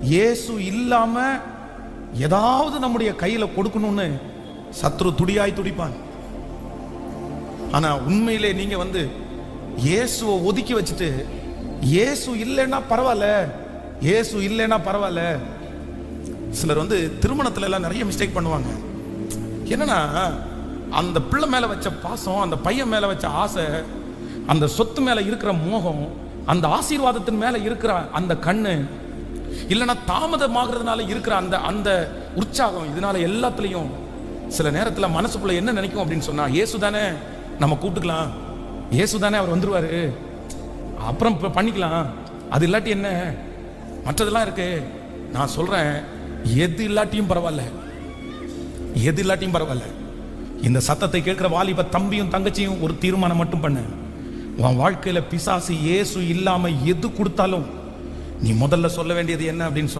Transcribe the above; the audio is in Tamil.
இயேசு இல்லாம ஏதாவது நம்முடைய கையில கொடுக்கணும்னு சத்ரு துடியாய் துடிப்பான். ஆனா உண்மையிலே நீங்க இயேசுவை ஒதுக்கி வச்சுட்டு, இயேசு இல்லைன்னா பரவாயில்ல, இயேசு இல்லைன்னா பரவாயில்ல. சிலர் திருமணத்துல எல்லாம் நிறைய மிஸ்டேக் பண்ணுவாங்க. என்னன்னா, அந்த பிள்ளை மேல வச்ச பாசம், அந்த பையன் மேல வச்ச ஆசை, அந்த சொத்து மேல இருக்கிற மோகம், அந்த ஆசீர்வாதத்தின் மேல இருக்கிற அந்த கண்ணு, இல்லைன்னா தாமதமாகிறதுனால இருக்கிற அந்த அந்த உற்சாகம், இதனால எல்லாத்துலயும் சில நேரத்தில் மனசுக்குள்ள என்ன நினைக்கும் அப்படின்னு சொன்னா, இயேசு தானே நம்ம கூப்பிட்டுக்கலாம், இயேசு தானே அவர் வந்துருவாரு, அப்புறம் பண்ணிக்கலாம், அது இல்லாட்டி என்ன, மற்றதெல்லாம் இருக்கு. நான் சொல்றேன், எது இல்லாட்டியும் பரவாயில்ல, எது இல்லாட்டியும் பரவாயில்ல. இந்த சத்தத்தை கேட்கிற வாலிப தம்பியும் தங்கச்சியும் ஒரு தீர்மானம் மட்டும் பண்ண. உன் வாழ்க்கையில பிசாசு இயேசு இல்லாம எது கொடுத்தாலும் நீ முதல்ல சொல்ல வேண்டியது என்ன அப்படின்னு